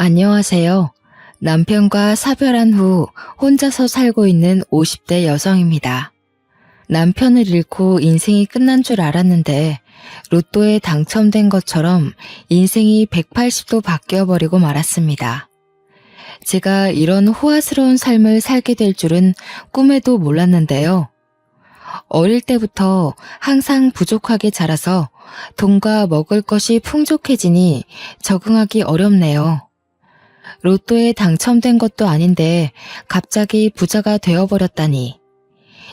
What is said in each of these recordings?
안녕하세요. 남편과 사별한 후 혼자서 살고 있는 50대 여성입니다. 남편을 잃고 인생이 끝난 줄 알았는데 로또에 당첨된 것처럼 인생이 180도 바뀌어버리고 말았습니다. 제가 이런 호화스러운 삶을 살게 될 줄은 꿈에도 몰랐는데요. 어릴 때부터 항상 부족하게 자라서 돈과 먹을 것이 풍족해지니 적응하기 어렵네요. 로또에 당첨된 것도 아닌데 갑자기 부자가 되어버렸다니.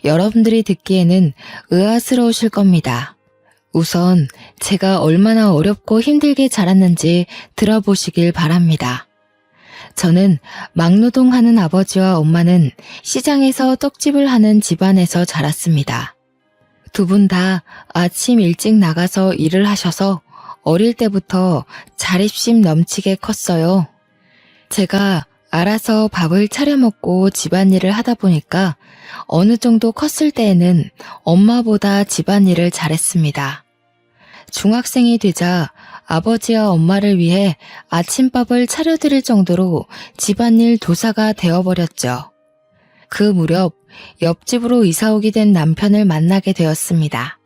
여러분들이 듣기에는 의아스러우실 겁니다. 우선 제가 얼마나 어렵고 힘들게 자랐는지 들어보시길 바랍니다. 저는 막노동하는 아버지와 엄마는 시장에서 떡집을 하는 집안에서 자랐습니다. 두 분 다 아침 일찍 나가서 일을 하셔서 어릴 때부터 자립심 넘치게 컸어요. 제가 알아서 밥을 차려 먹고 집안일을 하다 보니까 어느 정도 컸을 때에는 엄마보다 집안일을 잘했습니다. 중학생이 되자 아버지와 엄마를 위해 아침밥을 차려드릴 정도로 집안일 도사가 되어버렸죠. 그 무렵 옆집으로 이사오게 된 남편을 만나게 되었습니다.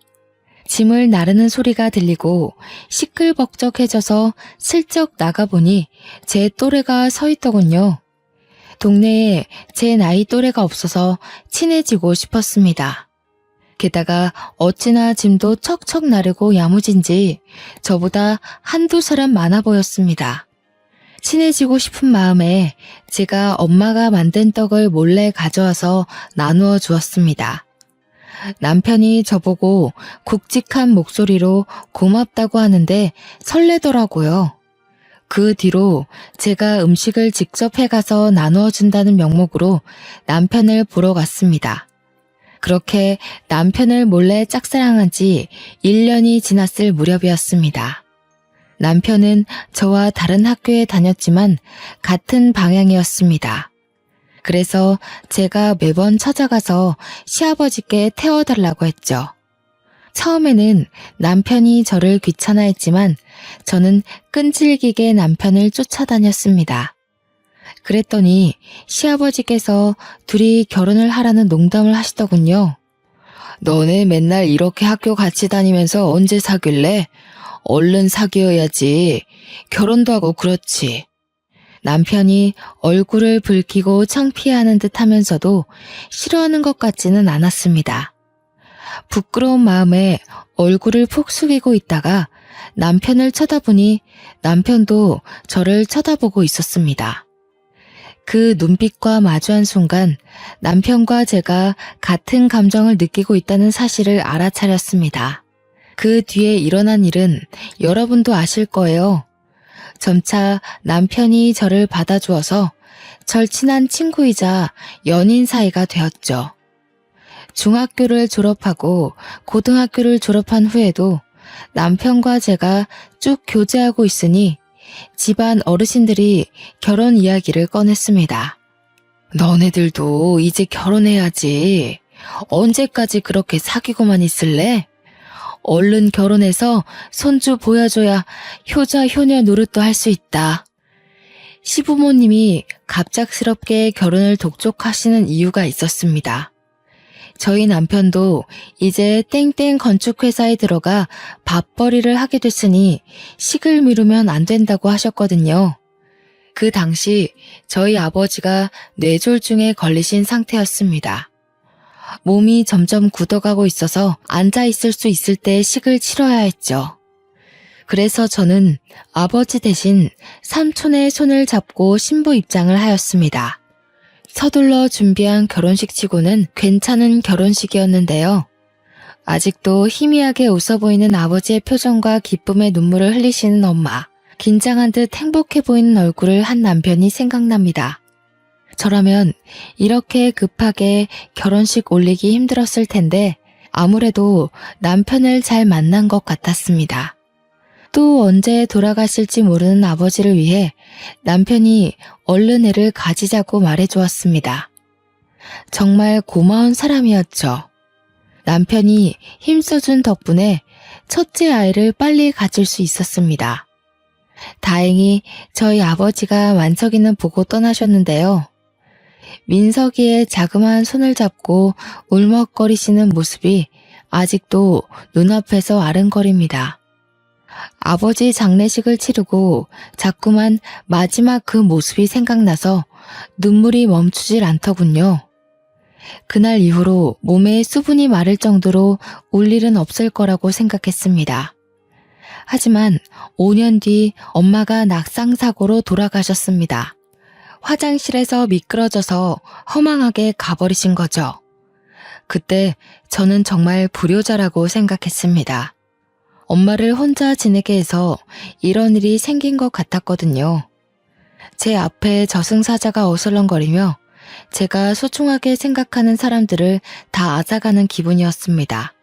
짐을 나르는 소리가 들리고 시끌벅적해져서 슬쩍 나가보니 제 또래가 서 있더군요. 동네에 제 나이 또래가 없어서 친해지고 싶었습니다. 게다가 어찌나 짐도 척척 나르고 야무진지 저보다 한두 사람 많아 보였습니다. 친해지고 싶은 마음에 제가 엄마가 만든 떡을 몰래 가져와서 나누어 주었습니다. 남편이 저보고 굵직한 목소리로 고맙다고 하는데 설레더라고요. 그 뒤로 제가 음식을 직접 해가서 나누어 준다는 명목으로 남편을 보러 갔습니다. 그렇게 남편을 몰래 짝사랑한 지 1년이 지났을 무렵이었습니다. 남편은 저와 다른 학교에 다녔지만 같은 방향이었습니다. 그래서 제가 매번 찾아가서 시아버지께 태워달라고 했죠. 처음에는 남편이 저를 귀찮아했지만 저는 끈질기게 남편을 쫓아다녔습니다. 그랬더니 시아버지께서 둘이 결혼을 하라는 농담을 하시더군요. 너네 맨날 이렇게 학교 같이 다니면서 언제 사귈래? 얼른 사귀어야지. 결혼도 하고 그렇지. 남편이 얼굴을 붉히고 창피해하는 듯 하면서도 싫어하는 것 같지는 않았습니다. 부끄러운 마음에 얼굴을 푹 숙이고 있다가 남편을 쳐다보니 남편도 저를 쳐다보고 있었습니다. 그 눈빛과 마주한 순간 남편과 제가 같은 감정을 느끼고 있다는 사실을 알아차렸습니다. 그 뒤에 일어난 일은 여러분도 아실 거예요. 점차 남편이 저를 받아주어서 절친한 친구이자 연인 사이가 되었죠. 중학교를 졸업하고 고등학교를 졸업한 후에도 남편과 제가 쭉 교제하고 있으니 집안 어르신들이 결혼 이야기를 꺼냈습니다. 너네들도 이제 결혼해야지. 언제까지 그렇게 사귀고만 있을래? 얼른 결혼해서 손주 보여줘야 효자 효녀 노릇도 할 수 있다. 시부모님이 갑작스럽게 결혼을 독촉하시는 이유가 있었습니다. 저희 남편도 이제 땡땡 건축회사에 들어가 밥벌이를 하게 됐으니 식을 미루면 안 된다고 하셨거든요. 그 당시 저희 아버지가 뇌졸중에 걸리신 상태였습니다. 몸이 점점 굳어가고 있어서 앉아 있을 수 있을 때 식을 치러야 했죠. 그래서 저는 아버지 대신 삼촌의 손을 잡고 신부 입장을 하였습니다. 서둘러 준비한 결혼식치고는 괜찮은 결혼식이었는데요. 아직도 희미하게 웃어 보이는 아버지의 표정과 기쁨의 눈물을 흘리시는 엄마, 긴장한 듯 행복해 보이는 얼굴을 한 남편이 생각납니다. 저라면 이렇게 급하게 결혼식 올리기 힘들었을 텐데 아무래도 남편을 잘 만난 것 같았습니다. 또 언제 돌아가실지 모르는 아버지를 위해 남편이 얼른 애를 가지자고 말해주었습니다. 정말 고마운 사람이었죠. 남편이 힘써준 덕분에 첫째 아이를 빨리 가질 수 있었습니다. 다행히 저희 아버지가 만석이는 보고 떠나셨는데요. 민석이의 자그마한 손을 잡고 울먹거리시는 모습이 아직도 눈앞에서 아른거립니다. 아버지 장례식을 치르고 자꾸만 마지막 그 모습이 생각나서 눈물이 멈추질 않더군요. 그날 이후로 몸에 수분이 마를 정도로 울 일은 없을 거라고 생각했습니다. 하지만 5년 뒤 엄마가 낙상사고로 돌아가셨습니다. 화장실에서 미끄러져서 허망하게 가버리신 거죠. 그때 저는 정말 불효자라고 생각했습니다. 엄마를 혼자 지내게 해서 이런 일이 생긴 것 같았거든요. 제 앞에 저승사자가 어슬렁거리며 제가 소중하게 생각하는 사람들을 다 앗아가는 기분이었습니다.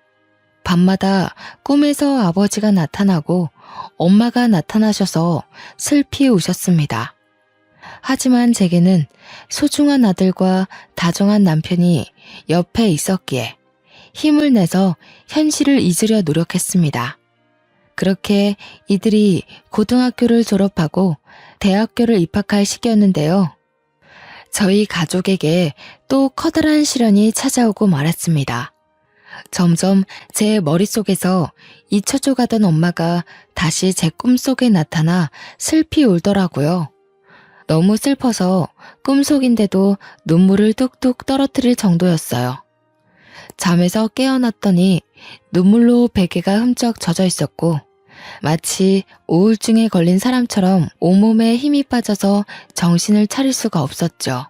밤마다 꿈에서 아버지가 나타나고 엄마가 나타나셔서 슬피 우셨습니다. 하지만 제게는 소중한 아들과 다정한 남편이 옆에 있었기에 힘을 내서 현실을 잊으려 노력했습니다. 그렇게 이들이 고등학교를 졸업하고 대학교를 입학할 시기였는데요. 저희 가족에게 또 커다란 시련이 찾아오고 말았습니다. 점점 제 머릿속에서 잊혀져 가던 엄마가 다시 제 꿈속에 나타나 슬피 울더라고요. 너무 슬퍼서 꿈속인데도 눈물을 뚝뚝 떨어뜨릴 정도였어요. 잠에서 깨어났더니 눈물로 베개가 흠쩍 젖어 있었고 마치 우울증에 걸린 사람처럼 온몸에 힘이 빠져서 정신을 차릴 수가 없었죠.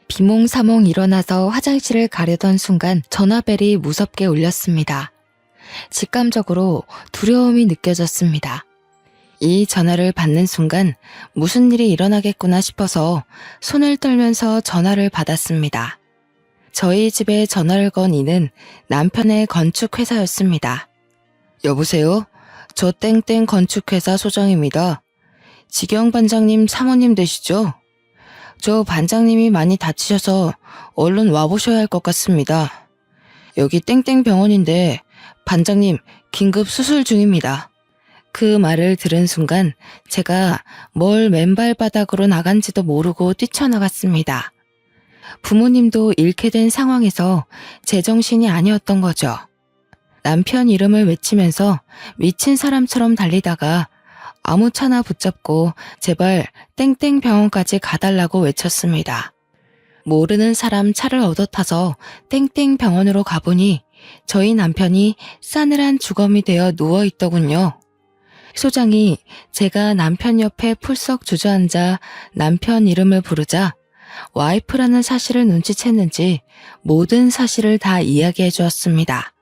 비몽사몽 일어나서 화장실을 가려던 순간 전화벨이 무섭게 울렸습니다. 직감적으로 두려움이 느껴졌습니다. 이 전화를 받는 순간 무슨 일이 일어나겠구나 싶어서 손을 떨면서 전화를 받았습니다. 저희 집에 전화를 건 이는 남편의 건축회사였습니다. 여보세요? 저 땡땡 건축회사 소장입니다. 지경 반장님 사모님 되시죠? 저 반장님이 많이 다치셔서 얼른 와보셔야 할 것 같습니다. 여기 땡땡 병원인데 반장님 긴급 수술 중입니다. 그 말을 들은 순간 제가 뭘 맨발 바닥으로 나간지도 모르고 뛰쳐나갔습니다. 부모님도 잃게 된 상황에서 제정신이 아니었던 거죠. 남편 이름을 외치면서 미친 사람처럼 달리다가 아무 차나 붙잡고 제발 땡땡 병원까지 가달라고 외쳤습니다. 모르는 사람 차를 얻어 타서 땡땡 병원으로 가보니 저희 남편이 싸늘한 주검이 되어 누워있더군요. 소장이 제가 남편 옆에 풀썩 주저앉아 남편 이름을 부르자 와이프라는 사실을 눈치챘는지 모든 사실을 다 이야기해 주었습니다.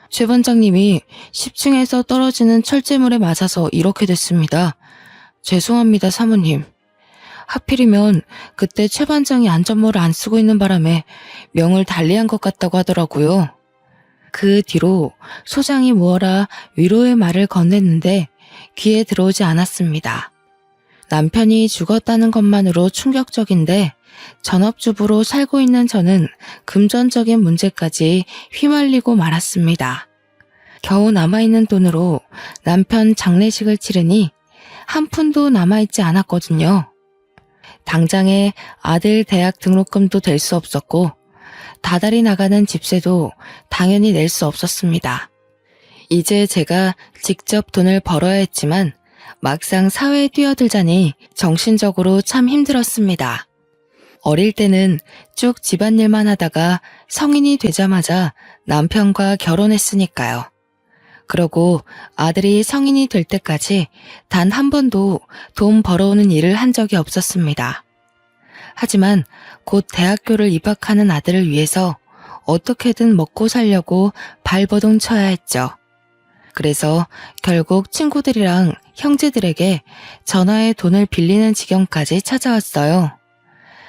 최 반장님이 10층에서 떨어지는 철제물에 맞아서 이렇게 됐습니다. 죄송합니다, 사모님. 하필이면 그때 최 반장이 안전모를 안 쓰고 있는 바람에 명을 달리한 것 같다고 하더라고요. 그 뒤로 소장이 무어라 위로의 말을 건넸는데 귀에 들어오지 않았습니다. 남편이 죽었다는 것만으로 충격적인데 전업주부로 살고 있는 저는 금전적인 문제까지 휘말리고 말았습니다. 겨우 남아있는 돈으로 남편 장례식을 치르니 한 푼도 남아있지 않았거든요. 당장에 아들 대학 등록금도 될 수 없었고 다달이 나가는 집세도 당연히 낼 수 없었습니다. 이제 제가 직접 돈을 벌어야 했지만 막상 사회에 뛰어들자니 정신적으로 참 힘들었습니다. 어릴 때는 쭉 집안일만 하다가 성인이 되자마자 남편과 결혼했으니까요. 그러고 아들이 성인이 될 때까지 단 한 번도 돈 벌어오는 일을 한 적이 없었습니다. 하지만 곧 대학교를 입학하는 아들을 위해서 어떻게든 먹고 살려고 발버둥 쳐야 했죠. 그래서 결국 친구들이랑 형제들에게 전화에 돈을 빌리는 지경까지 찾아왔어요.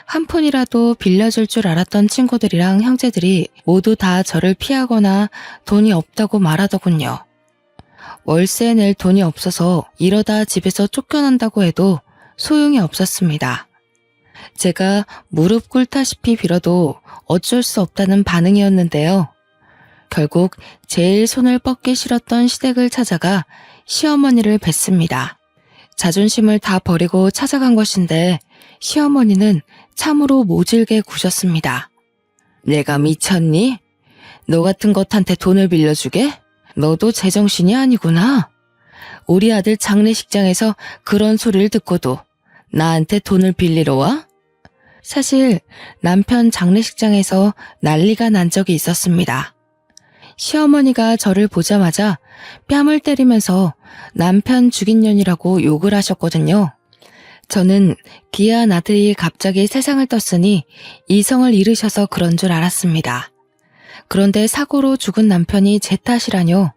한 푼이라도 빌려줄 줄 알았던 친구들이랑 형제들이 모두 다 저를 피하거나 돈이 없다고 말하더군요. 월세 낼 돈이 없어서 이러다 집에서 쫓겨난다고 해도 소용이 없었습니다. 제가 무릎 꿇다시피 빌어도 어쩔 수 없다는 반응이었는데요. 결국 제일 손을 뻗기 싫었던 시댁을 찾아가 시어머니를 뵀습니다. 자존심을 다 버리고 찾아간 것인데 시어머니는 참으로 모질게 구셨습니다. 내가 미쳤니? 너 같은 것한테 돈을 빌려주게? 너도 제정신이 아니구나. 우리 아들 장례식장에서 그런 소리를 듣고도 나한테 돈을 빌리러 와? 사실 남편 장례식장에서 난리가 난 적이 있었습니다. 시어머니가 저를 보자마자 뺨을 때리면서 남편 죽인 년이라고 욕을 하셨거든요. 저는 귀한 아들이 갑자기 세상을 떴으니 이성을 잃으셔서 그런 줄 알았습니다. 그런데 사고로 죽은 남편이 제 탓이라뇨.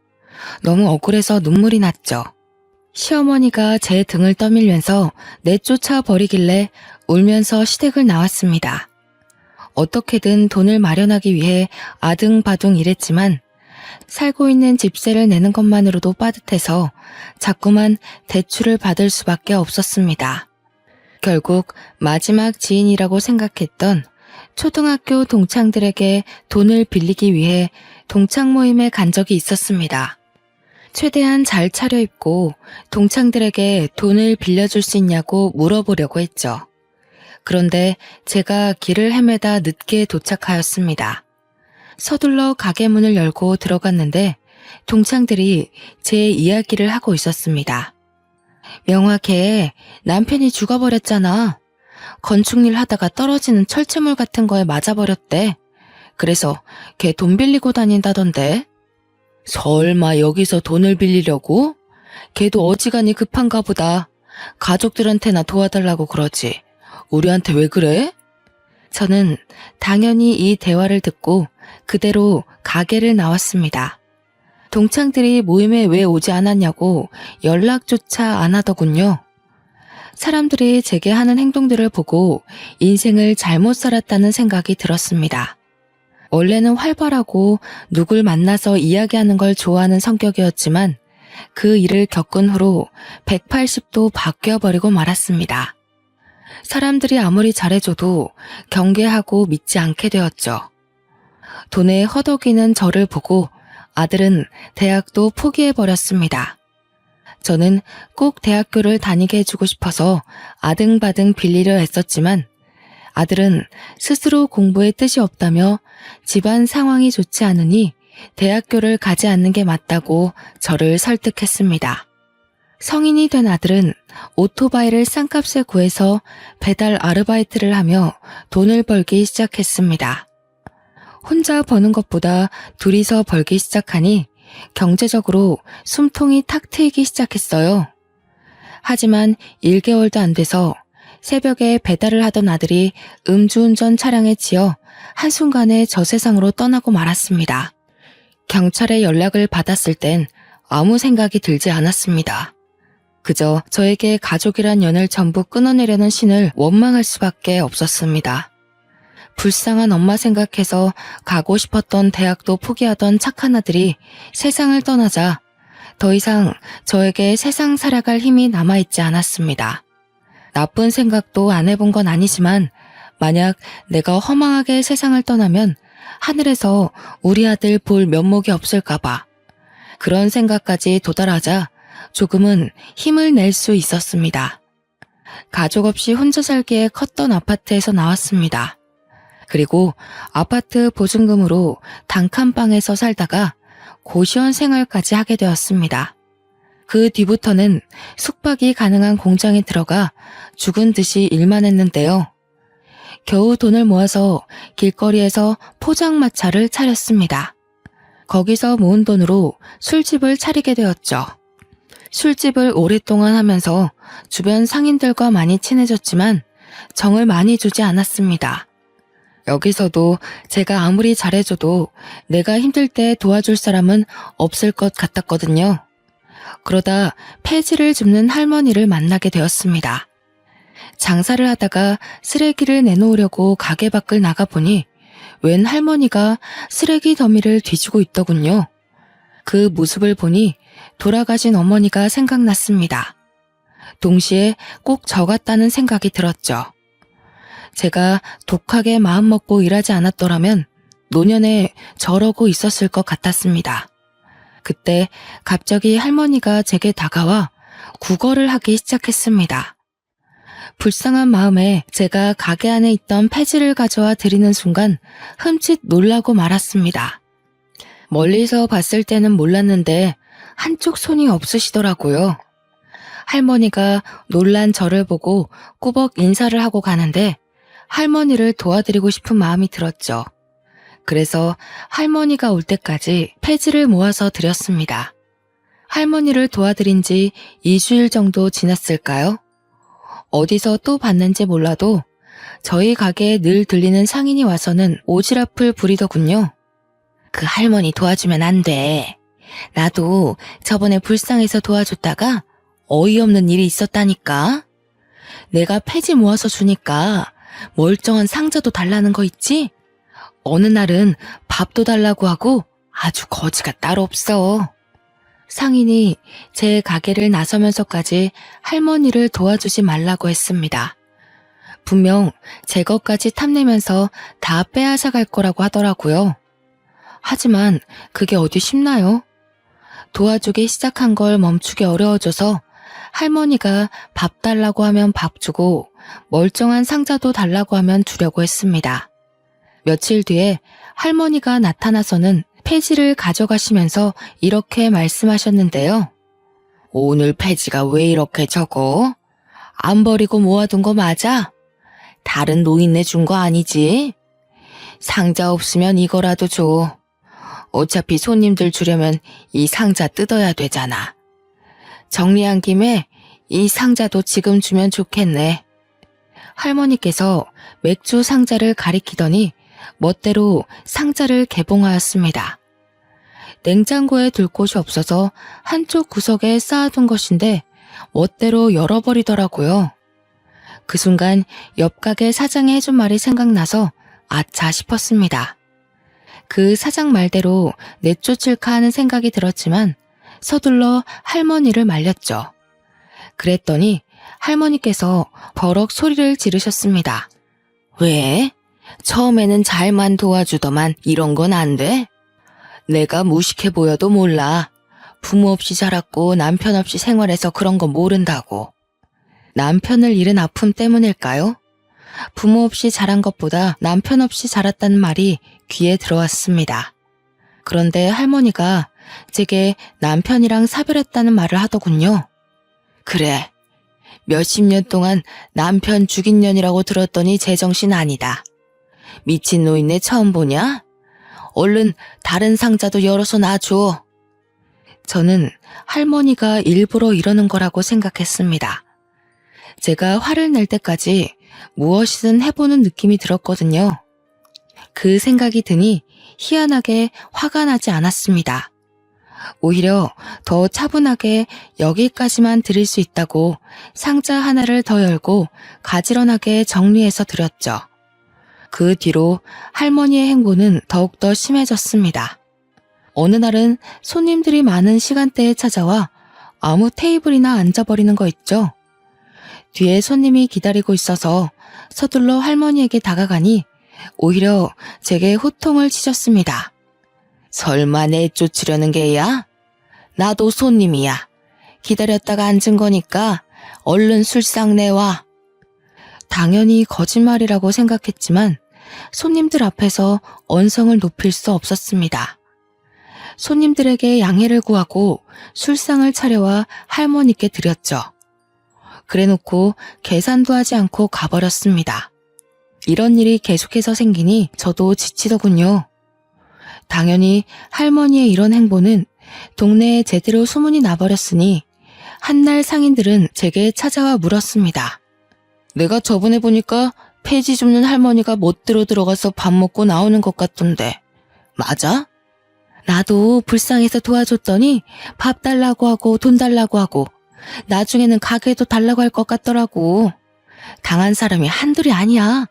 너무 억울해서 눈물이 났죠. 시어머니가 제 등을 떠밀면서 내쫓아 버리길래 울면서 시댁을 나왔습니다. 어떻게든 돈을 마련하기 위해 아등바등 일했지만 살고 있는 집세를 내는 것만으로도 빠듯해서 자꾸만 대출을 받을 수밖에 없었습니다. 결국 마지막 지인이라고 생각했던 초등학교 동창들에게 돈을 빌리기 위해 동창 모임에 간 적이 있었습니다. 최대한 잘 차려입고 동창들에게 돈을 빌려줄 수 있냐고 물어보려고 했죠. 그런데 제가 길을 헤매다 늦게 도착하였습니다. 서둘러 가게 문을 열고 들어갔는데 동창들이 제 이야기를 하고 있었습니다. 명화 걔 남편이 죽어버렸잖아. 건축일 하다가 떨어지는 철제물 같은 거에 맞아버렸대. 그래서 걔 돈 빌리고 다닌다던데. 설마 여기서 돈을 빌리려고? 걔도 어지간히 급한가 보다. 가족들한테나 도와달라고 그러지. 우리한테 왜 그래? 저는 당연히 이 대화를 듣고 그대로 가게를 나왔습니다. 동창들이 모임에 왜 오지 않았냐고 연락조차 안 하더군요. 사람들이 제게 하는 행동들을 보고 인생을 잘못 살았다는 생각이 들었습니다. 원래는 활발하고 누굴 만나서 이야기하는 걸 좋아하는 성격이었지만 그 일을 겪은 후로 180도 바뀌어버리고 말았습니다. 사람들이 아무리 잘해줘도 경계하고 믿지 않게 되었죠. 돈에 허덕이는 저를 보고 아들은 대학도 포기해버렸습니다. 저는 꼭 대학교를 다니게 해주고 싶어서 아등바등 빌리려 했었지만 아들은 스스로 공부에 뜻이 없다며 집안 상황이 좋지 않으니 대학교를 가지 않는 게 맞다고 저를 설득했습니다. 성인이 된 아들은 오토바이를 싼값에 구해서 배달 아르바이트를 하며 돈을 벌기 시작했습니다. 혼자 버는 것보다 둘이서 벌기 시작하니 경제적으로 숨통이 탁 트이기 시작했어요. 하지만 1개월도 안 돼서 새벽에 배달을 하던 아들이 음주운전 차량에 치여 한순간에 저 세상으로 떠나고 말았습니다. 경찰에 연락을 받았을 땐 아무 생각이 들지 않았습니다. 그저 저에게 가족이란 연을 전부 끊어내려는 신을 원망할 수밖에 없었습니다. 불쌍한 엄마 생각해서 가고 싶었던 대학도 포기하던 착한 아들이 세상을 떠나자 더 이상 저에게 세상 살아갈 힘이 남아있지 않았습니다. 나쁜 생각도 안 해본 건 아니지만 만약 내가 허망하게 세상을 떠나면 하늘에서 우리 아들 볼 면목이 없을까봐 그런 생각까지 도달하자 조금은 힘을 낼 수 있었습니다. 가족 없이 혼자 살기에 컸던 아파트에서 나왔습니다. 그리고 아파트 보증금으로 단칸방에서 살다가 고시원 생활까지 하게 되었습니다. 그 뒤부터는 숙박이 가능한 공장에 들어가 죽은 듯이 일만 했는데요. 겨우 돈을 모아서 길거리에서 포장마차를 차렸습니다. 거기서 모은 돈으로 술집을 차리게 되었죠. 술집을 오랫동안 하면서 주변 상인들과 많이 친해졌지만 정을 많이 주지 않았습니다. 여기서도 제가 아무리 잘해줘도 내가 힘들 때 도와줄 사람은 없을 것 같았거든요. 그러다 폐지를 줍는 할머니를 만나게 되었습니다. 장사를 하다가 쓰레기를 내놓으려고 가게 밖을 나가보니 웬 할머니가 쓰레기 더미를 뒤지고 있더군요. 그 모습을 보니 돌아가신 어머니가 생각났습니다. 동시에 꼭 저 같다는 생각이 들었죠. 제가 독하게 마음먹고 일하지 않았더라면 노년에 저러고 있었을 것 같았습니다. 그때 갑자기 할머니가 제게 다가와 구걸을 하기 시작했습니다. 불쌍한 마음에 제가 가게 안에 있던 폐지를 가져와 드리는 순간 흠칫 놀라고 말았습니다. 멀리서 봤을 때는 몰랐는데 한쪽 손이 없으시더라고요. 할머니가 놀란 저를 보고 꾸벅 인사를 하고 가는데 할머니를 도와드리고 싶은 마음이 들었죠. 그래서 할머니가 올 때까지 폐지를 모아서 드렸습니다. 할머니를 도와드린 지 2주일 정도 지났을까요? 어디서 또 봤는지 몰라도 저희 가게에 늘 들리는 상인이 와서는 오지랖을 부리더군요. 그 할머니 도와주면 안 돼. 나도 저번에 불쌍해서 도와줬다가 어이없는 일이 있었다니까. 내가 폐지 모아서 주니까 멀쩡한 상자도 달라는 거 있지? 어느 날은 밥도 달라고 하고 아주 거지가 따로 없어. 상인이 제 가게를 나서면서까지 할머니를 도와주지 말라고 했습니다. 분명 제 것까지 탐내면서 다 빼앗아 갈 거라고 하더라고요. 하지만 그게 어디 쉽나요? 도와주기 시작한 걸 멈추기 어려워져서 할머니가 밥 달라고 하면 밥 주고 멀쩡한 상자도 달라고 하면 주려고 했습니다. 며칠 뒤에 할머니가 나타나서는 폐지를 가져가시면서 이렇게 말씀하셨는데요. 오늘 폐지가 왜 이렇게 적어? 안 버리고 모아둔 거 맞아? 다른 노인네 준 거 아니지? 상자 없으면 이거라도 줘. 어차피 손님들 주려면 이 상자 뜯어야 되잖아. 정리한 김에 이 상자도 지금 주면 좋겠네. 할머니께서 맥주 상자를 가리키더니 멋대로 상자를 개봉하였습니다. 냉장고에 둘 곳이 없어서 한쪽 구석에 쌓아둔 것인데 멋대로 열어버리더라고요. 그 순간 옆 가게 사장이 해준 말이 생각나서 아차 싶었습니다. 그 사장 말대로 내쫓을까 하는 생각이 들었지만 서둘러 할머니를 말렸죠. 그랬더니 할머니께서 버럭 소리를 지르셨습니다. 왜? 처음에는 잘만 도와주더만 이런 건 안 돼? 내가 무식해 보여도 몰라. 부모 없이 자랐고 남편 없이 생활해서 그런 거 모른다고. 남편을 잃은 아픔 때문일까요? 부모 없이 자란 것보다 남편 없이 자랐다는 말이 귀에 들어왔습니다. 그런데 할머니가 제게 남편이랑 사별했다는 말을 하더군요. 그래, 몇십 년 동안 남편 죽인 년이라고 들었더니 제정신 아니다. 미친 노인네 처음 보냐? 얼른 다른 상자도 열어서 놔줘. 저는 할머니가 일부러 이러는 거라고 생각했습니다. 제가 화를 낼 때까지 무엇이든 해보는 느낌이 들었거든요. 그 생각이 드니 희한하게 화가 나지 않았습니다. 오히려 더 차분하게 여기까지만 드릴 수 있다고 상자 하나를 더 열고 가지런하게 정리해서 드렸죠. 그 뒤로 할머니의 행보는 더욱더 심해졌습니다. 어느 날은 손님들이 많은 시간대에 찾아와 아무 테이블이나 앉아버리는 거 있죠. 뒤에 손님이 기다리고 있어서 서둘러 할머니에게 다가가니 오히려 제게 호통을 치셨습니다. 설마 내쫓으려는 게야? 나도 손님이야. 기다렸다가 앉은 거니까 얼른 술상 내와. 당연히 거짓말이라고 생각했지만 손님들 앞에서 언성을 높일 수 없었습니다. 손님들에게 양해를 구하고 술상을 차려와 할머니께 드렸죠. 그래놓고 계산도 하지 않고 가버렸습니다. 이런 일이 계속해서 생기니 저도 지치더군요. 당연히 할머니의 이런 행보는 동네에 제대로 소문이 나버렸으니 한날 상인들은 제게 찾아와 물었습니다. 내가 저번에 보니까 폐지 줍는 할머니가 멋대로 들어가서 밥 먹고 나오는 것 같던데 맞아? 나도 불쌍해서 도와줬더니 밥 달라고 하고 돈 달라고 하고 나중에는 가게도 달라고 할 것 같더라고. 당한 사람이 한둘이 아니야.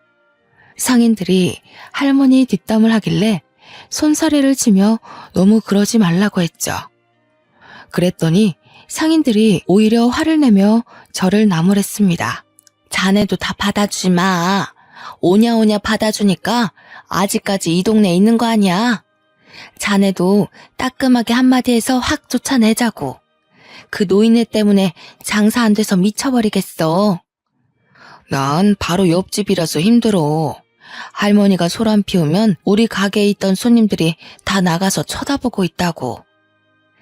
상인들이 할머니 뒷담을 하길래 손사래를 치며 너무 그러지 말라고 했죠. 그랬더니 상인들이 오히려 화를 내며 저를 나무랬습니다. 자네도 다 받아주지 마. 오냐오냐 받아주니까 아직까지 이 동네에 있는 거 아니야. 자네도 따끔하게 한마디 해서 확 쫓아내자고. 그 노인네 때문에 장사 안 돼서 미쳐버리겠어. 난 바로 옆집이라서 힘들어. 할머니가 소란 피우면 우리 가게에 있던 손님들이 다 나가서 쳐다보고 있다고.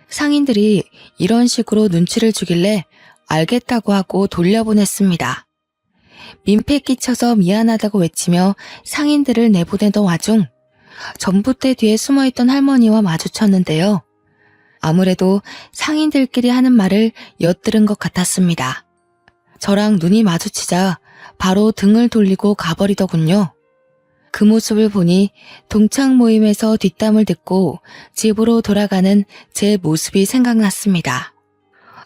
상인들이 이런 식으로 눈치를 주길래 알겠다고 하고 돌려보냈습니다. 민폐 끼쳐서 미안하다고 외치며 상인들을 내보내던 와중 전봇대 뒤에 숨어있던 할머니와 마주쳤는데요. 아무래도 상인들끼리 하는 말을 엿들은 것 같았습니다. 저랑 눈이 마주치자 바로 등을 돌리고 가버리더군요. 그 모습을 보니 동창 모임에서 뒷담을 듣고 집으로 돌아가는 제 모습이 생각났습니다.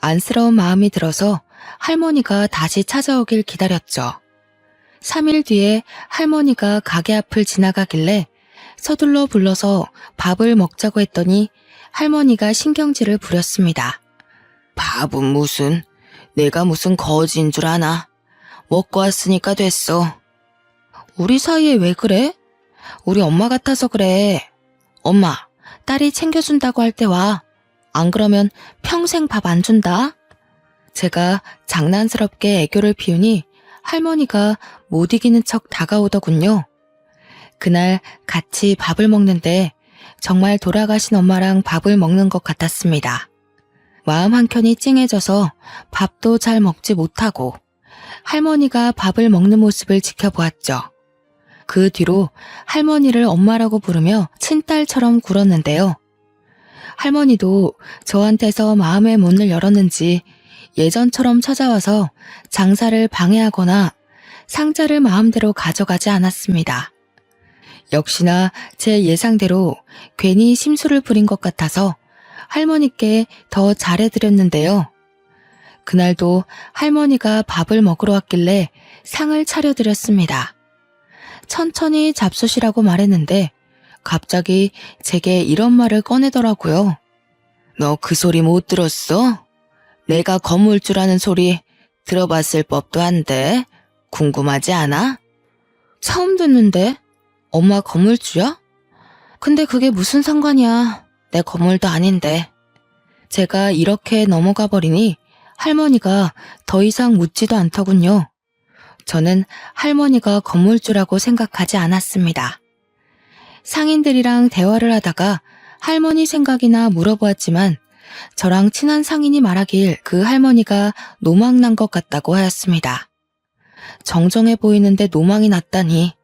안쓰러운 마음이 들어서 할머니가 다시 찾아오길 기다렸죠. 3일 뒤에 할머니가 가게 앞을 지나가길래 서둘러 불러서 밥을 먹자고 했더니 할머니가 신경질을 부렸습니다. 밥은 무슨, 내가 무슨 거지인 줄 아나. 먹고 왔으니까 됐어. 우리 사이에 왜 그래? 우리 엄마 같아서 그래. 엄마, 딸이 챙겨준다고 할 때 와. 안 그러면 평생 밥 안 준다. 제가 장난스럽게 애교를 피우니 할머니가 못 이기는 척 다가오더군요. 그날 같이 밥을 먹는데 정말 돌아가신 엄마랑 밥을 먹는 것 같았습니다. 마음 한켠이 찡해져서 밥도 잘 먹지 못하고 할머니가 밥을 먹는 모습을 지켜보았죠. 그 뒤로 할머니를 엄마라고 부르며 친딸처럼 굴었는데요. 할머니도 저한테서 마음의 문을 열었는지 예전처럼 찾아와서 장사를 방해하거나 상자를 마음대로 가져가지 않았습니다. 역시나 제 예상대로 괜히 심술을 부린 것 같아서 할머니께 더 잘해드렸는데요. 그날도 할머니가 밥을 먹으러 왔길래 상을 차려드렸습니다. 천천히 잡수시라고 말했는데 갑자기 제게 이런 말을 꺼내더라고요. 너 그 소리 못 들었어? 내가 건물주라는 소리 들어봤을 법도 한데 궁금하지 않아? 처음 듣는데? 엄마 건물주야? 근데 그게 무슨 상관이야. 내 건물도 아닌데. 제가 이렇게 넘어가 버리니 할머니가 더 이상 묻지도 않더군요. 저는 할머니가 건물주라고 생각하지 않았습니다. 상인들이랑 대화를 하다가 할머니 생각이나 물어보았지만 저랑 친한 상인이 말하길 그 할머니가 노망난 것 같다고 하였습니다. 정정해 보이는데 노망이 났다니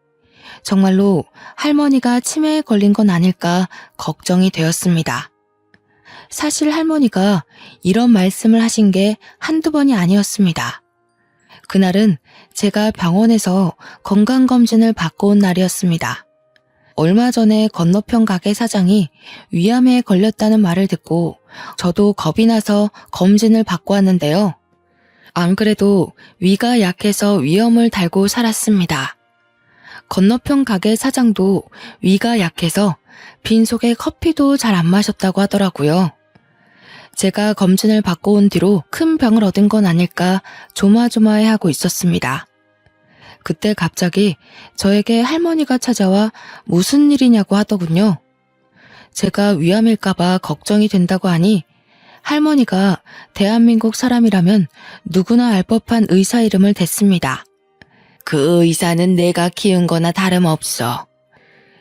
정말로 할머니가 치매에 걸린 건 아닐까 걱정이 되었습니다. 사실 할머니가 이런 말씀을 하신 게 한두 번이 아니었습니다. 그날은 제가 병원에서 건강검진을 받고 온 날이었습니다. 얼마 전에 건너편 가게 사장이 위암에 걸렸다는 말을 듣고 저도 겁이 나서 검진을 받고 왔는데요. 안 그래도 위가 약해서 위염을 달고 살았습니다. 건너편 가게 사장도 위가 약해서 빈속에 커피도 잘 안 마셨다고 하더라고요. 제가 검진을 받고 온 뒤로 큰 병을 얻은 건 아닐까 조마조마해하고 있었습니다. 그때 갑자기 저에게 할머니가 찾아와 무슨 일이냐고 하더군요. 제가 위암일까봐 걱정이 된다고 하니 할머니가 대한민국 사람이라면 누구나 알 법한 의사 이름을 댔습니다. 그 의사는 내가 키운 거나 다름없어.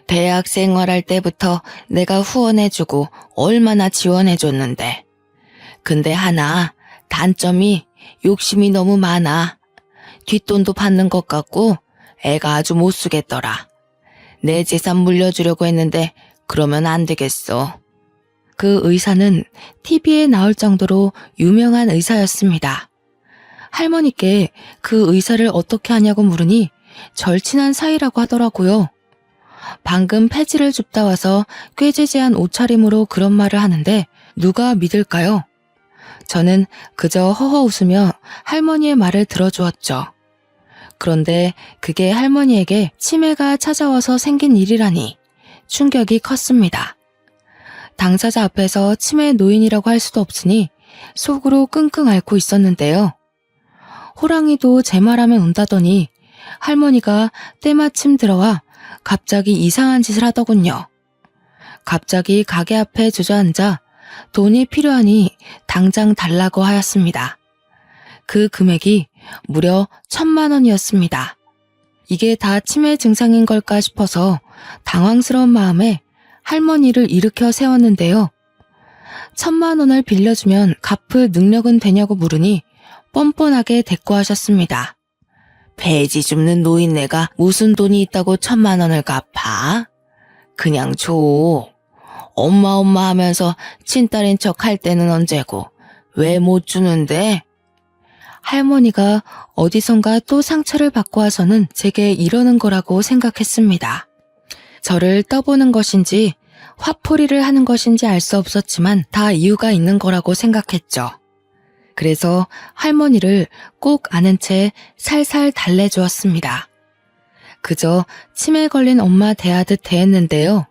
대학 생활할 때부터 내가 후원해주고 얼마나 지원해줬는데. 근데 하나 단점이 욕심이 너무 많아. 뒷돈도 받는 것 같고 애가 아주 못 쓰겠더라. 내 재산 물려주려고 했는데 그러면 안 되겠어. 그 의사는 TV에 나올 정도로 유명한 의사였습니다. 할머니께 그 의사를 어떻게 하냐고 물으니 절친한 사이라고 하더라고요. 방금 폐지를 줍다 와서 꾀지지한 옷차림으로 그런 말을 하는데 누가 믿을까요? 저는 그저 허허 웃으며 할머니의 말을 들어주었죠. 그런데 그게 할머니에게 치매가 찾아와서 생긴 일이라니 충격이 컸습니다. 당사자 앞에서 치매 노인이라고 할 수도 없으니 속으로 끙끙 앓고 있었는데요. 호랑이도 제 말하면 온다더니 할머니가 때마침 들어와 갑자기 이상한 짓을 하더군요. 갑자기 가게 앞에 주저앉아 돈이 필요하니 당장 달라고 하였습니다. 그 금액이 무려 1,000만 원이었습니다. 이게 다 치매 증상인 걸까 싶어서 당황스러운 마음에 할머니를 일으켜 세웠는데요. 1,000만 원을 빌려주면 갚을 능력은 되냐고 물으니 뻔뻔하게 대꾸하셨습니다. 배지 줍는 노인네가 무슨 돈이 있다고 1,000만 원을 갚아? 그냥 줘. 엄마 하면서 친딸인 척 할 때는 언제고 왜 못 주는데? 할머니가 어디선가 또 상처를 받고 와서는 제게 이러는 거라고 생각했습니다. 저를 떠보는 것인지 화풀이를 하는 것인지 알 수 없었지만 다 이유가 있는 거라고 생각했죠. 그래서 할머니를 꼭 아는 채 살살 달래주었습니다. 그저 치매 걸린 엄마 대하듯 대했는데요.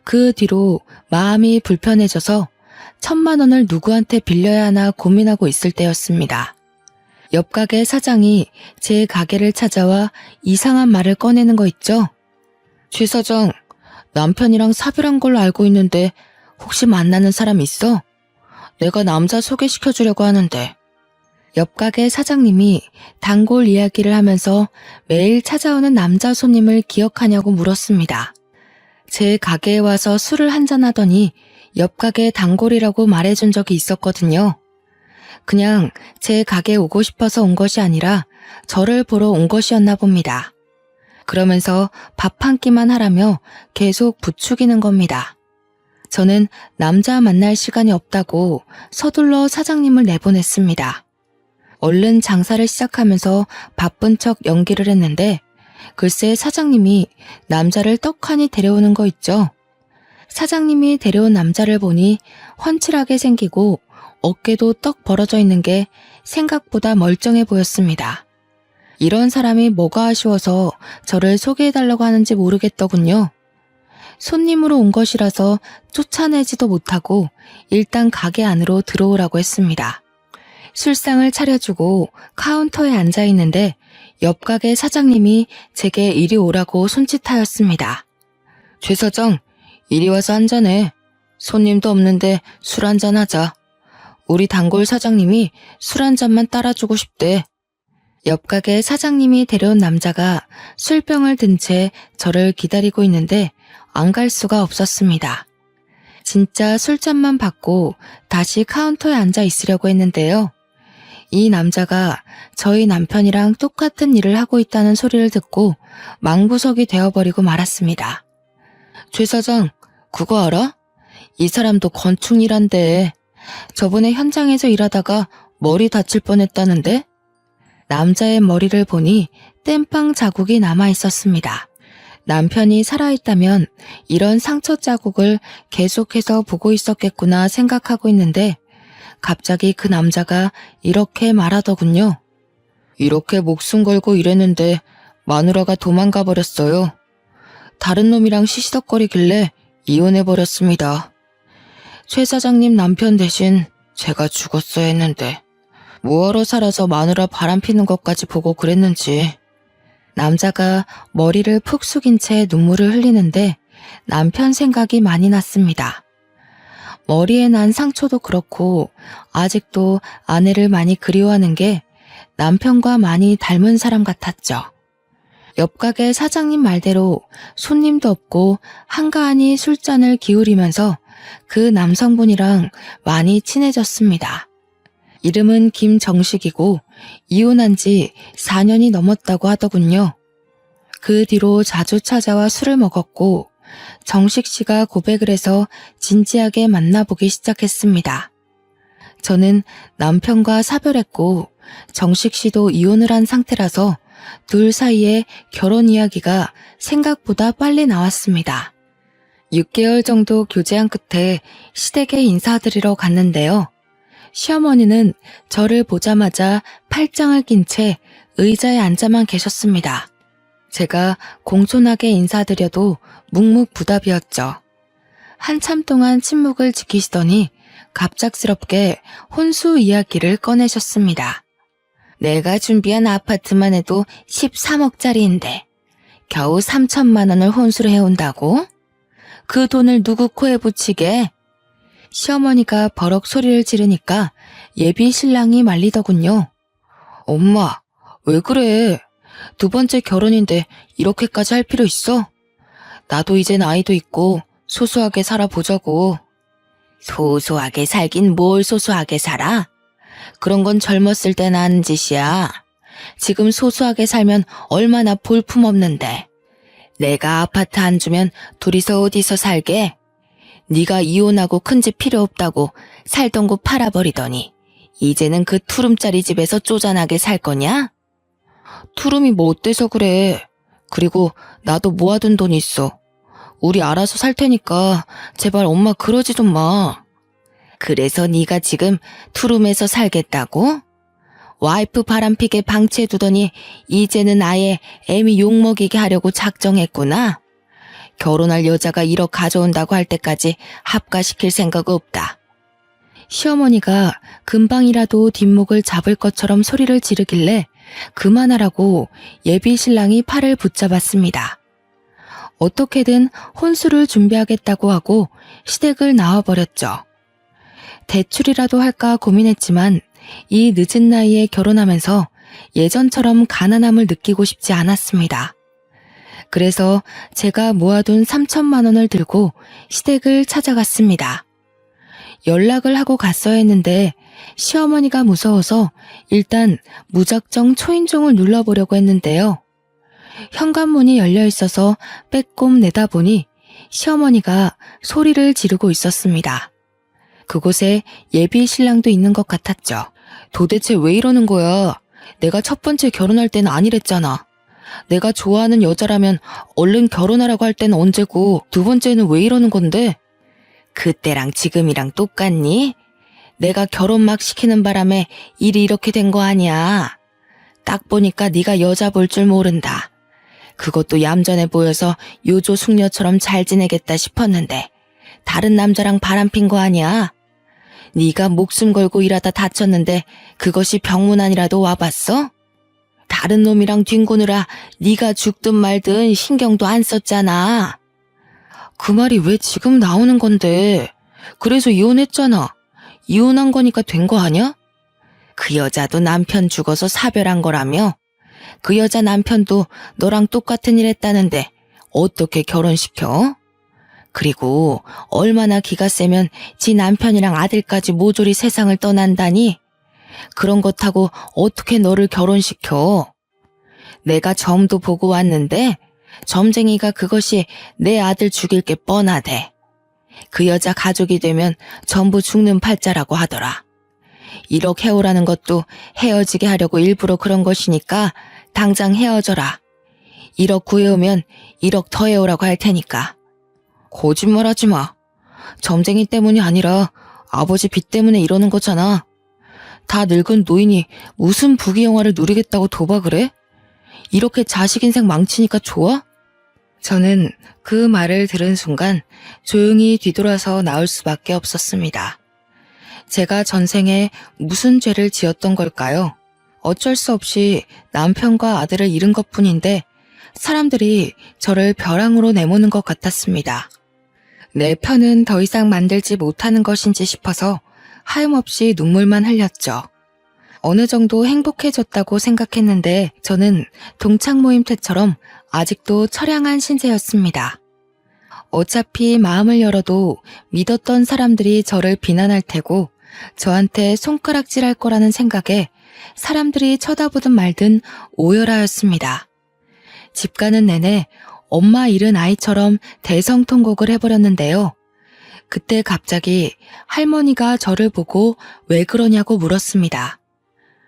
그 뒤로 마음이 불편해져서 1,000만 원을 누구한테 빌려야 하나 고민하고 있을 때였습니다. 옆 가게 사장이 제 가게를 찾아와 이상한 말을 꺼내는 거 있죠? 최 사장, 남편이랑 사별한 걸로 알고 있는데 혹시 만나는 사람 있어? 내가 남자 소개시켜주려고 하는데. 옆 가게 사장님이 단골 이야기를 하면서 매일 찾아오는 남자 손님을 기억하냐고 물었습니다. 제 가게에 와서 술을 한잔하더니 옆 가게 단골이라고 말해준 적이 있었거든요. 그냥 제 가게에 오고 싶어서 온 것이 아니라 저를 보러 온 것이었나 봅니다. 그러면서 밥 한 끼만 하라며 계속 부추기는 겁니다. 저는 남자 만날 시간이 없다고 서둘러 사장님을 내보냈습니다. 얼른 장사를 시작하면서 바쁜 척 연기를 했는데 글쎄 사장님이 남자를 떡하니 데려오는 거 있죠. 사장님이 데려온 남자를 보니 훤칠하게 생기고 어깨도 떡 벌어져 있는 게 생각보다 멀쩡해 보였습니다. 이런 사람이 뭐가 아쉬워서 저를 소개해달라고 하는지 모르겠더군요. 손님으로 온 것이라서 쫓아내지도 못하고 일단 가게 안으로 들어오라고 했습니다. 술상을 차려주고 카운터에 앉아있는데 옆 가게 사장님이 제게 이리 오라고 손짓하였습니다. 최 사장, 이리 와서 한잔해. 손님도 없는데 술 한잔 하자. 우리 단골 사장님이 술 한 잔만 따라주고 싶대. 옆 가게 사장님이 데려온 남자가 술병을 든 채 저를 기다리고 있는데 안 갈 수가 없었습니다. 진짜 술잔만 받고 다시 카운터에 앉아 있으려고 했는데요. 이 남자가 저희 남편이랑 똑같은 일을 하고 있다는 소리를 듣고 망부석이 되어버리고 말았습니다. 최 사장, 그거 알아? 이 사람도 건축 일한대. 저번에 현장에서 일하다가 머리 다칠 뻔했다는데? 남자의 머리를 보니 땜빵 자국이 남아 있었습니다. 남편이 살아있다면 이런 상처 자국을 계속해서 보고 있었겠구나 생각하고 있는데 갑자기 그 남자가 이렇게 말하더군요. 이렇게 목숨 걸고 일했는데 마누라가 도망가 버렸어요. 다른 놈이랑 시시덕거리길래 이혼해버렸습니다. 최 사장님 남편 대신 제가 죽었어야 했는데 뭐하러 살아서 마누라 바람피는 것까지 보고 그랬는지. 남자가 머리를 푹 숙인 채 눈물을 흘리는데 남편 생각이 많이 났습니다. 머리에 난 상처도 그렇고 아직도 아내를 많이 그리워하는 게 남편과 많이 닮은 사람 같았죠. 옆 가게 사장님 말대로 손님도 없고 한가하니 술잔을 기울이면서 그 남성분이랑 많이 친해졌습니다. 이름은 김정식이고 이혼한 지 4년이 넘었다고 하더군요. 그 뒤로 자주 찾아와 술을 먹었고 정식 씨가 고백을 해서 진지하게 만나보기 시작했습니다. 저는 남편과 사별했고 정식 씨도 이혼을 한 상태라서 둘 사이에 결혼 이야기가 생각보다 빨리 나왔습니다. 6개월 정도 교제한 끝에 시댁에 인사드리러 갔는데요. 시어머니는 저를 보자마자 팔짱을 낀 채 의자에 앉아만 계셨습니다. 제가 공손하게 인사드려도 묵묵부답이었죠. 한참 동안 침묵을 지키시더니 갑작스럽게 혼수 이야기를 꺼내셨습니다. 내가 준비한 아파트만 해도 13억짜리인데 겨우 3천만 원을 혼수를 해온다고? 그 돈을 누구 코에 붙이게? 시어머니가 버럭 소리를 지르니까 예비 신랑이 말리더군요. 엄마, 왜 그래? 두 번째 결혼인데 이렇게까지 할 필요 있어? 나도 이젠 아이도 있고 소소하게 살아보자고. 소소하게 살긴 뭘 소소하게 살아? 그런 건 젊었을 때나 하는 짓이야. 지금 소소하게 살면 얼마나 볼품없는데. 내가 아파트 안 주면 둘이서 어디서 살게? 네가 이혼하고 큰 집 필요 없다고 살던 곳 팔아버리더니 이제는 그 투룸짜리 집에서 쪼잔하게 살 거냐? 투룸이 뭐 어때서 그래. 그리고 나도 모아둔 돈 있어. 우리 알아서 살 테니까 제발 엄마 그러지 좀 마. 그래서 네가 지금 투룸에서 살겠다고? 와이프 바람피게 방치해두더니 이제는 아예 애미 욕먹이게 하려고 작정했구나. 결혼할 여자가 1억 가져온다고 할 때까지 합가시킬 생각 없다. 시어머니가 금방이라도 뒷목을 잡을 것처럼 소리를 지르길래 그만하라고 예비 신랑이 팔을 붙잡았습니다. 어떻게든 혼수를 준비하겠다고 하고 시댁을 나와버렸죠. 대출이라도 할까 고민했지만 이 늦은 나이에 결혼하면서 예전처럼 가난함을 느끼고 싶지 않았습니다. 그래서 제가 모아둔 3천만 원을 들고 시댁을 찾아갔습니다. 연락을 하고 갔어야 했는데 시어머니가 무서워서 일단 무작정 초인종을 눌러보려고 했는데요. 현관문이 열려 있어서 빼꼼 내다보니 시어머니가 소리를 지르고 있었습니다. 그곳에 예비 신랑도 있는 것 같았죠. 도대체 왜 이러는 거야? 내가 첫 번째 결혼할 때는 아니랬잖아. 내가 좋아하는 여자라면 얼른 결혼하라고 할 때는 언제고 두 번째는 왜 이러는 건데? 그때랑 지금이랑 똑같니? 내가 결혼 막 시키는 바람에 일이 이렇게 된 거 아니야. 딱 보니까 네가 여자 볼 줄 모른다. 그것도 얌전해 보여서 요조 숙녀처럼 잘 지내겠다 싶었는데 다른 남자랑 바람핀 거 아니야? 네가 목숨 걸고 일하다 다쳤는데 그것이 병문안이라도 와봤어? 다른 놈이랑 뒹구느라 네가 죽든 말든 신경도 안 썼잖아. 그 말이 왜 지금 나오는 건데? 그래서 이혼했잖아. 이혼한 거니까 된 거 아니야? 그 여자도 남편 죽어서 사별한 거라며? 그 여자 남편도 너랑 똑같은 일 했다는데 어떻게 결혼시켜? 그리고 얼마나 기가 세면 지 남편이랑 아들까지 모조리 세상을 떠난다니? 그런 것 하고 어떻게 너를 결혼시켜? 내가 점도 보고 왔는데 점쟁이가 그것이 내 아들 죽일 게 뻔하대. 그 여자 가족이 되면 전부 죽는 팔자라고 하더라. 1억 해오라는 것도 헤어지게 하려고 일부러 그런 것이니까 당장 헤어져라. 1억 구해오면 1억 더 해오라고 할 테니까. 거짓말하지 마. 점쟁이 때문이 아니라 아버지 빚 때문에 이러는 거잖아. 다 늙은 노인이 무슨 부귀영화를 누리겠다고 도박을 해? 이렇게 자식 인생 망치니까 좋아? 저는 그 말을 들은 순간 조용히 뒤돌아서 나올 수밖에 없었습니다. 제가 전생에 무슨 죄를 지었던 걸까요? 어쩔 수 없이 남편과 아들을 잃은 것뿐인데 사람들이 저를 벼랑으로 내모는 것 같았습니다. 내 편은 더 이상 만들지 못하는 것인지 싶어서 하염없이 눈물만 흘렸죠. 어느 정도 행복해졌다고 생각했는데 저는 동창 모임 때처럼 아직도 처량한 신세였습니다. 어차피 마음을 열어도 믿었던 사람들이 저를 비난할 테고 저한테 손가락질할 거라는 생각에 사람들이 쳐다보든 말든 오열하였습니다. 집 가는 내내 엄마 잃은 아이처럼 대성통곡을 해버렸는데요. 그때 갑자기 할머니가 저를 보고 왜 그러냐고 물었습니다.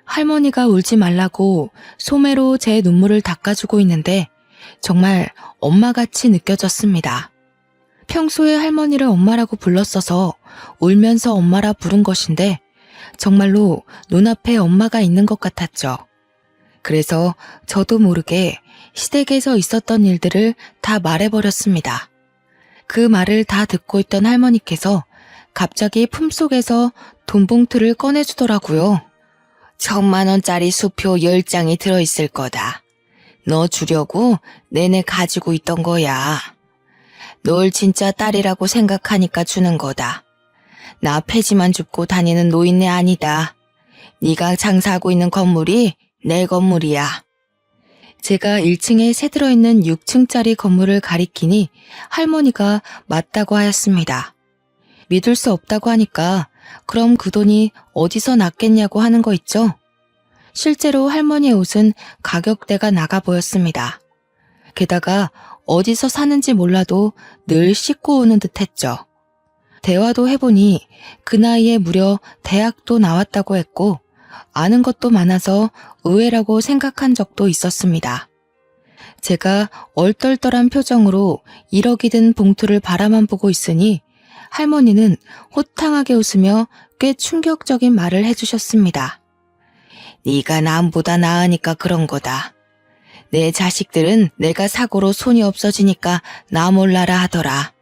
할머니가 울지 말라고 소매로 제 눈물을 닦아주고 있는데 정말 엄마같이 느껴졌습니다. 평소에 할머니를 엄마라고 불렀어서 울면서 엄마라 부른 것인데 정말로 눈앞에 엄마가 있는 것 같았죠. 그래서 저도 모르게 시댁에서 있었던 일들을 다 말해버렸습니다. 그 말을 다 듣고 있던 할머니께서 갑자기 품속에서 돈봉투를 꺼내주더라고요. 1,000만 원짜리 수표 10장이 들어있을 거다. 너 주려고 내내 가지고 있던 거야. 널 진짜 딸이라고 생각하니까 주는 거다. 나 폐지만 줍고 다니는 노인네 아니다. 네가 장사하고 있는 건물이 내 건물이야. 제가 1층에 새 들어있는 6층짜리 건물을 가리키니 할머니가 맞다고 하였습니다. 믿을 수 없다고 하니까 그럼 그 돈이 어디서 났겠냐고 하는 거 있죠? 실제로 할머니의 옷은 가격대가 나가 보였습니다. 게다가 어디서 사는지 몰라도 늘 씻고 오는 듯 했죠. 대화도 해보니 그 나이에 무려 대학도 나왔다고 했고 아는 것도 많아서 의외라고 생각한 적도 있었습니다. 제가 얼떨떨한 표정으로 1억이 든 봉투를 바라만 보고 있으니 할머니는 호탕하게 웃으며 꽤 충격적인 말을 해주셨습니다. 네가 남보다 나으니까 그런 거다. 내 자식들은 내가 사고로 손이 없어지니까 나 몰라라 하더라.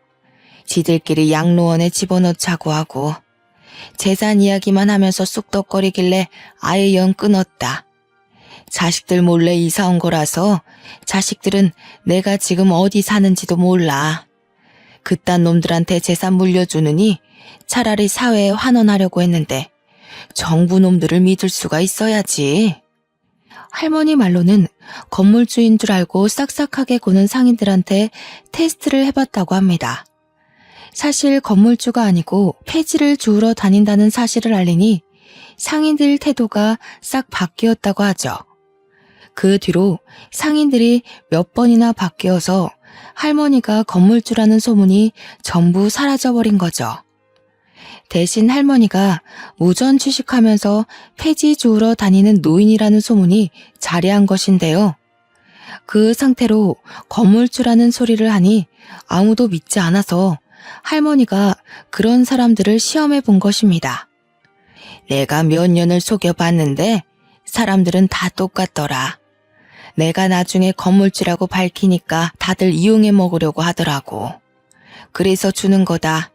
지들끼리 양로원에 집어넣자고 하고 재산 이야기만 하면서 쑥덕거리길래 아예 연 끊었다. 자식들 몰래 이사 온 거라서 자식들은 내가 지금 어디 사는지도 몰라. 그딴 놈들한테 재산 물려주느니 차라리 사회에 환원하려고 했는데 정부 놈들을 믿을 수가 있어야지. 할머니 말로는 건물주인 줄 알고 싹싹하게 구는 상인들한테 테스트를 해봤다고 합니다. 사실 건물주가 아니고 폐지를 주우러 다닌다는 사실을 알리니 상인들 태도가 싹 바뀌었다고 하죠. 그 뒤로 상인들이 몇 번이나 바뀌어서 할머니가 건물주라는 소문이 전부 사라져버린 거죠. 대신 할머니가 무전 취식하면서 폐지 주우러 다니는 노인이라는 소문이 자리한 것인데요. 그 상태로 건물주라는 소리를 하니 아무도 믿지 않아서 할머니가 그런 사람들을 시험해 본 것입니다. 내가 몇 년을 속여봤는데 사람들은 다 똑같더라. 내가 나중에 건물주라고 밝히니까 다들 이용해 먹으려고 하더라고. 그래서 주는 거다.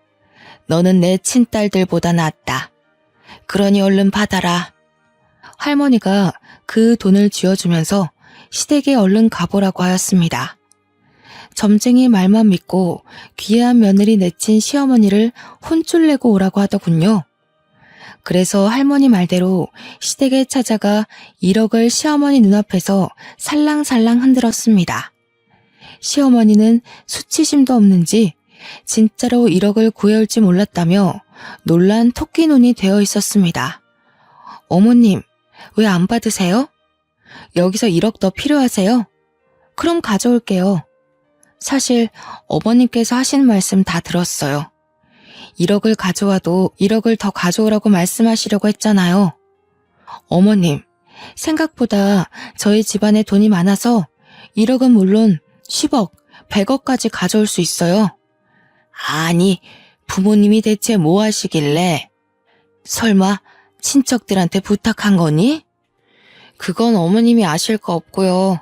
너는 내 친딸들보다 낫다. 그러니 얼른 받아라. 할머니가 그 돈을 쥐어주면서 시댁에 얼른 가보라고 하였습니다. 점쟁이 말만 믿고 귀한 며느리 내친 시어머니를 혼쭐 내고 오라고 하더군요. 그래서 할머니 말대로 시댁에 찾아가 1억을 시어머니 눈앞에서 살랑살랑 흔들었습니다. 시어머니는 수치심도 없는지 진짜로 1억을 구해올지 몰랐다며 놀란 토끼 눈이 되어 있었습니다. 어머님, 왜 안 받으세요? 여기서 1억 더 필요하세요? 그럼 가져올게요. 사실 어머님께서 하신 말씀 다 들었어요. 1억을 가져와도 1억을 더 가져오라고 말씀하시려고 했잖아요. 어머님, 생각보다 저희 집안에 돈이 많아서 1억은 물론 10억, 100억까지 가져올 수 있어요. 아니, 부모님이 대체 뭐 하시길래? 설마 친척들한테 부탁한 거니? 그건 어머님이 아실 거 없고요.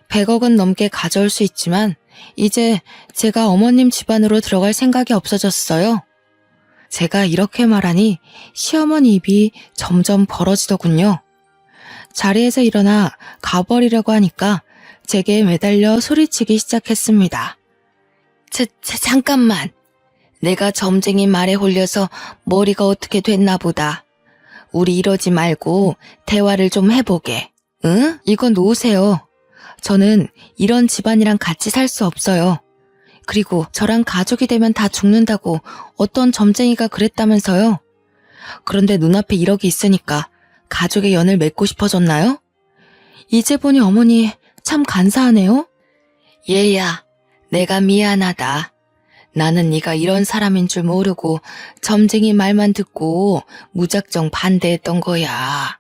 100억은 넘게 가져올 수 있지만 이제 제가 어머님 집안으로 들어갈 생각이 없어졌어요. 제가 이렇게 말하니 시어머니 입이 점점 벌어지더군요. 자리에서 일어나 가버리려고 하니까 제게 매달려 소리치기 시작했습니다. 잠깐만. 내가 점쟁이 말에 홀려서 머리가 어떻게 됐나 보다. 우리 이러지 말고 대화를 좀 해보게. 응? 이건 놓으세요. 저는 이런 집안이랑 같이 살 수 없어요. 그리고 저랑 가족이 되면 다 죽는다고 어떤 점쟁이가 그랬다면서요. 그런데 눈앞에 1억이 있으니까 가족의 연을 맺고 싶어졌나요? 이제 보니 어머니 참 간사하네요. 얘야, 내가 미안하다. 나는 네가 이런 사람인 줄 모르고 점쟁이 말만 듣고 무작정 반대했던 거야.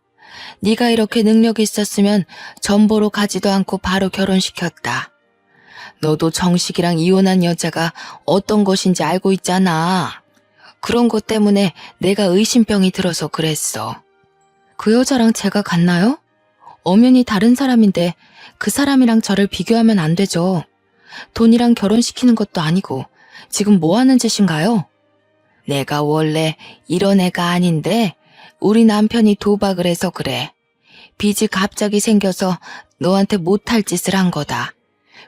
네가 이렇게 능력이 있었으면 전보로 가지도 않고 바로 결혼시켰다. 너도 정식이랑 이혼한 여자가 어떤 것인지 알고 있잖아. 그런 것 때문에 내가 의심병이 들어서 그랬어. 그 여자랑 제가 같나요? 엄연히 다른 사람인데 그 사람이랑 저를 비교하면 안 되죠. 돈이랑 결혼시키는 것도 아니고 지금 뭐 하는 짓인가요? 내가 원래 이런 애가 아닌데 우리 남편이 도박을 해서 그래. 빚이 갑자기 생겨서 너한테 못할 짓을 한 거다.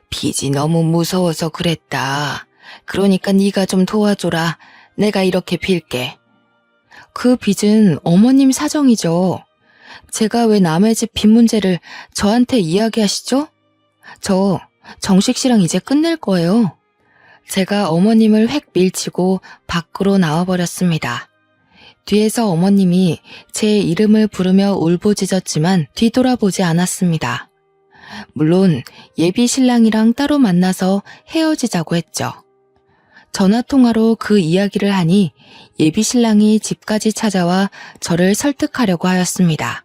빚이 너무 무서워서 그랬다. 그러니까 네가 좀 도와줘라. 내가 이렇게 빌게. 그 빚은 어머님 사정이죠. 제가 왜 남의 집 빚 문제를 저한테 이야기하시죠? 저 정식 씨랑 이제 끝낼 거예요. 제가 어머님을 획 밀치고 밖으로 나와버렸습니다. 뒤에서 어머님이 제 이름을 부르며 울부짖었지만 뒤돌아보지 않았습니다. 물론 예비 신랑이랑 따로 만나서 헤어지자고 했죠. 전화통화로 그 이야기를 하니 예비 신랑이 집까지 찾아와 저를 설득하려고 하였습니다.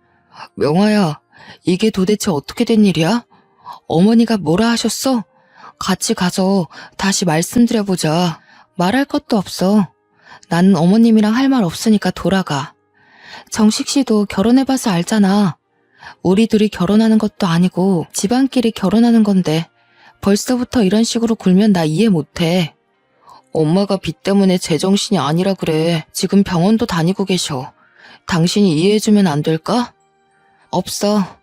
명아야, 이게 도대체 어떻게 된 일이야? 어머니가 뭐라 하셨어? 같이 가서 다시 말씀드려보자. 말할 것도 없어. 나는 어머님이랑 할 말 없으니까 돌아가. 정식 씨도 결혼해봐서 알잖아. 우리 둘이 결혼하는 것도 아니고 집안끼리 결혼하는 건데 벌써부터 이런 식으로 굴면 나 이해 못해. 엄마가 빚 때문에 제정신이 아니라 그래. 지금 병원도 다니고 계셔. 당신이 이해해주면 안 될까? 없어.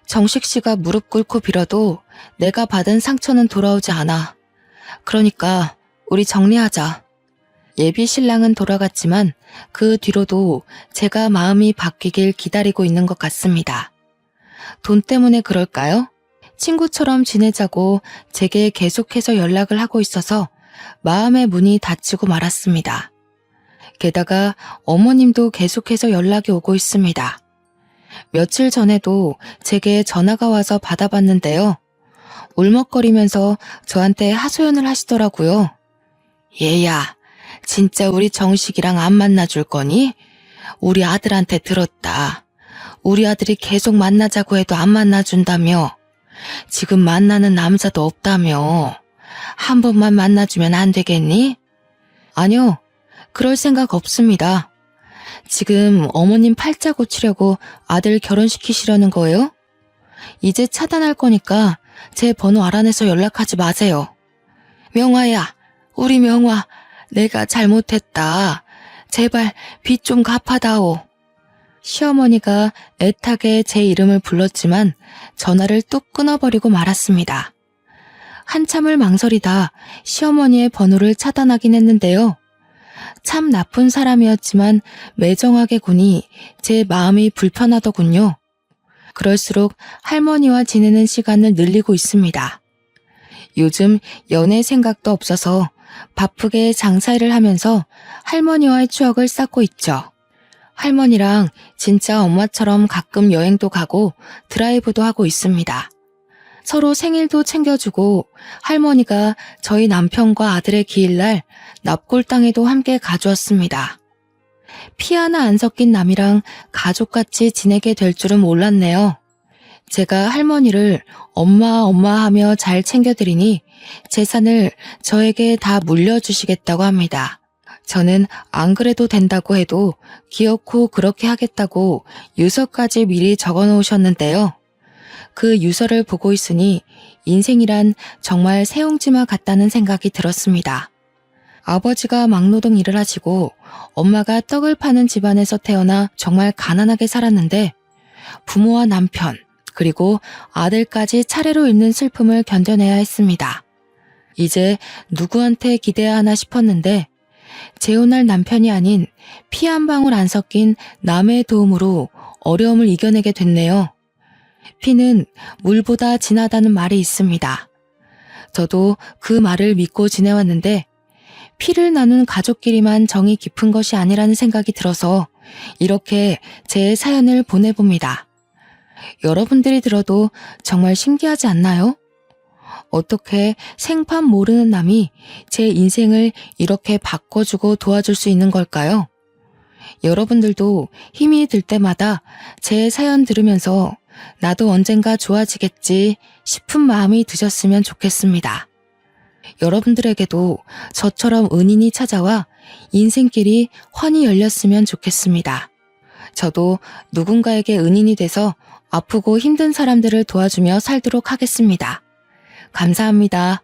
정식 씨가 무릎 꿇고 빌어도 내가 받은 상처는 돌아오지 않아. 그러니까 우리 정리하자. 예비 신랑은 돌아갔지만 그 뒤로도 제가 마음이 바뀌길 기다리고 있는 것 같습니다. 돈 때문에 그럴까요? 친구처럼 지내자고 제게 계속해서 연락을 하고 있어서 마음의 문이 닫히고 말았습니다. 게다가 어머님도 계속해서 연락이 오고 있습니다. 며칠 전에도 제게 전화가 와서 받아봤는데요. 울먹거리면서 저한테 하소연을 하시더라고요. 얘야, 진짜 우리 정식이랑 안 만나줄 거니? 우리 아들한테 들었다. 우리 아들이 계속 만나자고 해도 안 만나준다며. 지금 만나는 남자도 없다며. 한 번만 만나주면 안 되겠니? 아니요, 그럴 생각 없습니다. 지금 어머님 팔자 고치려고 아들 결혼시키시려는 거예요? 이제 차단할 거니까 제 번호 알아내서 연락하지 마세요. 명화야, 우리 명화, 내가 잘못했다. 제발 빚 좀 갚아다오. 시어머니가 애타게 제 이름을 불렀지만 전화를 뚝 끊어버리고 말았습니다. 한참을 망설이다 시어머니의 번호를 차단하긴 했는데요. 참 나쁜 사람이었지만 매정하게 구니 제 마음이 불편하더군요. 그럴수록 할머니와 지내는 시간을 늘리고 있습니다. 요즘 연애 생각도 없어서 바쁘게 장사일을 하면서 할머니와의 추억을 쌓고 있죠. 할머니랑 진짜 엄마처럼 가끔 여행도 가고 드라이브도 하고 있습니다. 서로 생일도 챙겨주고 할머니가 저희 남편과 아들의 기일날 납골당에도 함께 가주었습니다. 피 하나 안 섞인 남이랑 가족같이 지내게 될 줄은 몰랐네요. 제가 할머니를 엄마 하며 잘 챙겨드리니 재산을 저에게 다 물려주시겠다고 합니다. 저는 안 그래도 된다고 해도 기어코 그렇게 하겠다고 유서까지 미리 적어놓으셨는데요. 그 유서를 보고 있으니 인생이란 정말 새옹지마 같다는 생각이 들었습니다. 아버지가 막노동 일을 하시고 엄마가 떡을 파는 집안에서 태어나 정말 가난하게 살았는데 부모와 남편 그리고 아들까지 차례로 입는 슬픔을 견뎌내야 했습니다. 이제 누구한테 기대야 하나 싶었는데 재혼할 남편이 아닌 피 한 방울 안 섞인 남의 도움으로 어려움을 이겨내게 됐네요. 피는 물보다 진하다는 말이 있습니다. 저도 그 말을 믿고 지내왔는데 피를 나눈 가족끼리만 정이 깊은 것이 아니라는 생각이 들어서 이렇게 제 사연을 보내봅니다. 여러분들이 들어도 정말 신기하지 않나요? 어떻게 생판 모르는 남이 제 인생을 이렇게 바꿔주고 도와줄 수 있는 걸까요? 여러분들도 힘이 들 때마다 제 사연 들으면서 나도 언젠가 좋아지겠지 싶은 마음이 드셨으면 좋겠습니다. 여러분들에게도 저처럼 은인이 찾아와 인생길이 환히 열렸으면 좋겠습니다. 저도 누군가에게 은인이 돼서 아프고 힘든 사람들을 도와주며 살도록 하겠습니다. 감사합니다.